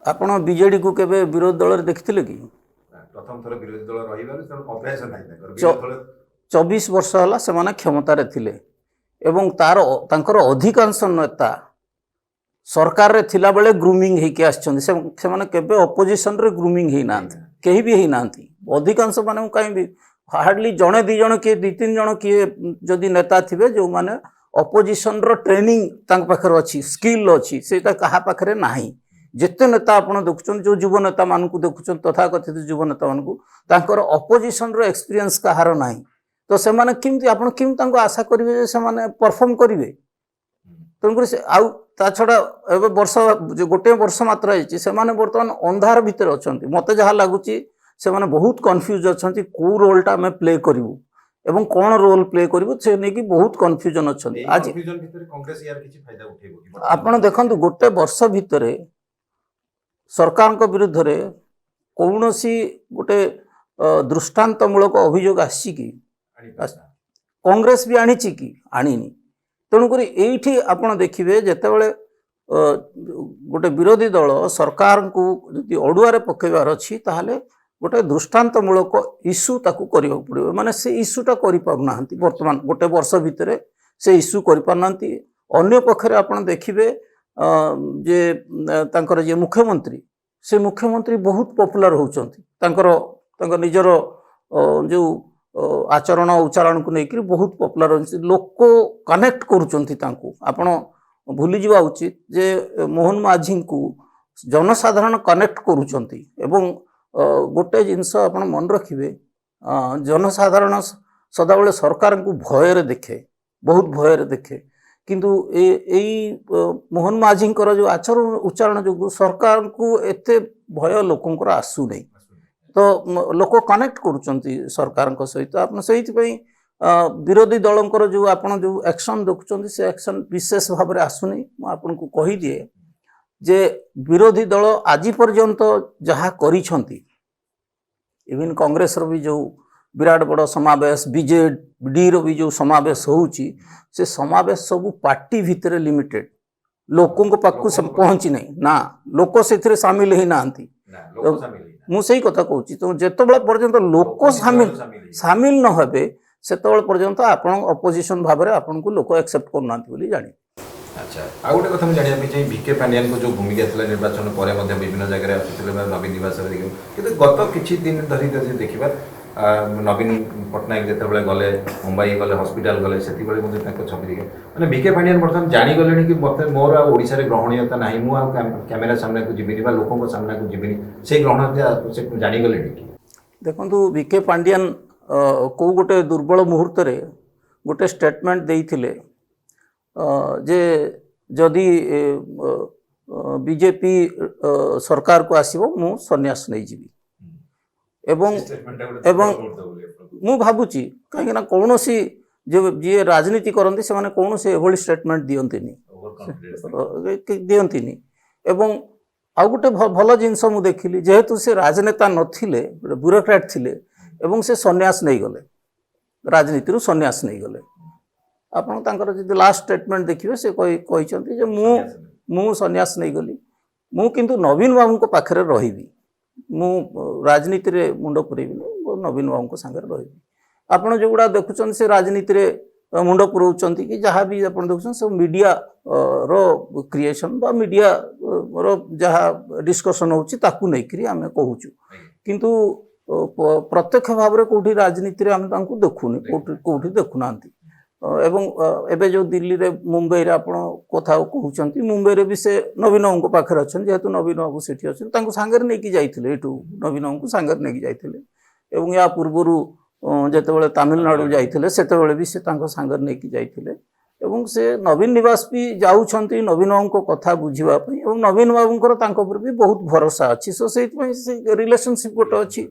ଆପଣ ବିजेडी को केबे विरोध दल रे देखिथिले कि प्रथम थर विरोधी दल रहिबार अभ्यास नाही विरोधी दल 24 वर्ष होला से माने क्षमता रे थिले एवं तांकर अधिकांश नेता सरकार रे थिला बेले ग्रूमिंग हे के आछन से माने केबे ऑपोजिशन रे ग्रूमिंग हे नांत केही भी हे नांती अधिकांश माने काई भी हार्डली जणे दी जण के दी तीन जण के जदी नेता थिबे जो माने ऑपोजिशन रो ट्रेनिंग तांक पाखर अछि स्किल अछि सेटा कहा पाखरे नाही जिते नेता आपन देखुछन जो युवा नेता मान को देखुछन तथाकथित युवा नेता मान को तांकर ऑपोजिशन रो एक्सपीरियंस कहार नाही तो से माने किमती आपन किम तांको आशा करिवे जे से माने परफॉर्म करिवे तनकर से आउ ता छडा एबे वर्ष जो गोटे वर्ष मात्र आइछि से माने वर्तमान अंधार भीतर अछंती मते जहा लागुची से माने बहुत कंफ्यूज अछंती को रोलटा में प्ले करिवु एवं कोन रोल प्ले करिवु से नेकी बहुत कंफ्यूजन अछंती आज कंफ्यूजन भीतर कांग्रेस यार किछि फायदा उठेबो आपन देखंतु गोटे वर्ष भीतर सरकार को विरुद्ध रे कौनसी गोटे दृष्टांतमूलक अभियोग आसी कि कांग्रेस भी आनी कि आनीनी तेणुक ये आपड़ देखिए जितेबाला गोटे विरोधी दल सरकार को यदि अड़ुआर पकेबार अच्छी ताहले गोटे दृष्टांतमूलक इश्यू ताकू करने पड़ो माने से इश्यूटा करना बर्तमान गोटे वर्ष भितर से इश्यू करना अन्य पक्षरे आप देखिए जे तांकर जे मुख्यमंत्री से मुख्यमंत्री बहुत पॉपुलर होकर निजर जो आचरण उच्चारण को लेकर बहुत पॉपुलर लोक कनेक्ट करुँच भूली जावा उचित जे मोहन माझी को जनसाधारण कनेक्ट करुँच गोटे जिनस आप मन रखिए जनसाधारण सदाबले सरकार को भयर देखे बहुत भयर देखे किंतु मोहन माझी जो आचरण उच्चारण जो सरकार को एते भय लोकंकर आसु नहीं तो लोक कनेक्ट करुँच सरकार सहित आप विरोधी दलंकर जो आप जो एक्शन देखुं से एक्शन विशेष भाव में आसुनी आपन को कही दिए जे विरोधी दल आज पर्यंत जहाँ करिछंती इवन कांग्रेस रो भी जो विराट बड़ समावेश बीजेडी रो भी जो समावेश होउची से समावेश सब पार्टी भितर लिमिटेड लोकों को पाखु पहुँची नहीं ना लोक से सामिल ही नांती मुझे कथा कहूँ तो जिते पर्यंत लोक सामिल न हेबे सेतबेले पर्यंत आपण अपोजिशन भाव में आपन को लोक एक्सेप्ट करना जानी। अच्छा आ गोटे कथा जानिया चाहिए वीके पांडियान को जो भूमिका थी निर्वाचन पर विभिन्न जगह आसुले नवीन निवास कि गत किछि दिन धरी देखा नवीन पट्टनायक जिते गले मुंबई गले हॉस्पिटल गले से छवि देखे मैंने वीके पांडियान बर्तमान जाणीगले कि मत मोर आशा ग्रहणीयता ना मुझे कैमेरा सामने को जीविनी लोकों सामने को जीविनी से ग्रहणीयता से जाणीगले देखो वीके पांडियान को गोटे दुर्बल मुहूर्त रे गोटे स्टेटमेंट देइथिले जे जदि बीजेपी सरकार को आसीबो मु सन्यास नहीं जीवी एवं मु भाबुची कहीं कौन सी जो जी राजनीति करती से कौन से एभली स्टेटमेंट दियंतिनी एवं आउ गोटे भल जिनस मु देखिली जेहेतु से राजनेता नथिले ब्यूरोक्रेट थिले एवं से सन्यास नहीं गले राजनीति सन्यास नहीं गले आपन तांकर जदि लास्ट स्टेटमेंट देखिए से कहिसंती जे मु सन्यास नहीं गली मु किंतु नवीन बाबू को पाखरे रहिबी मु राजनीति रे मुंड पुरेबिनी नवीन बाबू को संगे रहिबी आपन जो गुडा देखुचन से राजनीति रे मुंड पुरौचंती कि जहाँ भी आप देखुचन सब मीडिया रो क्रिएशन बा मीडिया रो जहाँ डिस्कशन होची ताकू नै करी आमे कहूचु किंतु प्रत्यक्ष भाव में कौटी राजनीति आम देखुनी कौटी देखुना एवं एबे जो दिल्ली रे मुंबई रे आपण कथा कहउचंती मुंबई रे भी से नवीन बाबू पाखर अच्छन जेहेतु नवीन बाबू सेठी अच्छन तांको सांगर नेकी जाइथिले एठू नवीन बाबू सांगर नेकी जाइथिले एवं या पूर्वरु जेतेबेले तमिलनाडु जाइथिले सेतेबेले भी से तांको सांगर नेकी जाइथिले एवं से नवीन निवास भी जाउछंती नवीन बाबू को कथा बुझिबा पई एवं नवीन बाबूंकर तांको पर भी बहुत भरोसा अछि सो सेति पई से रिलेशनशिप गोटे अछि।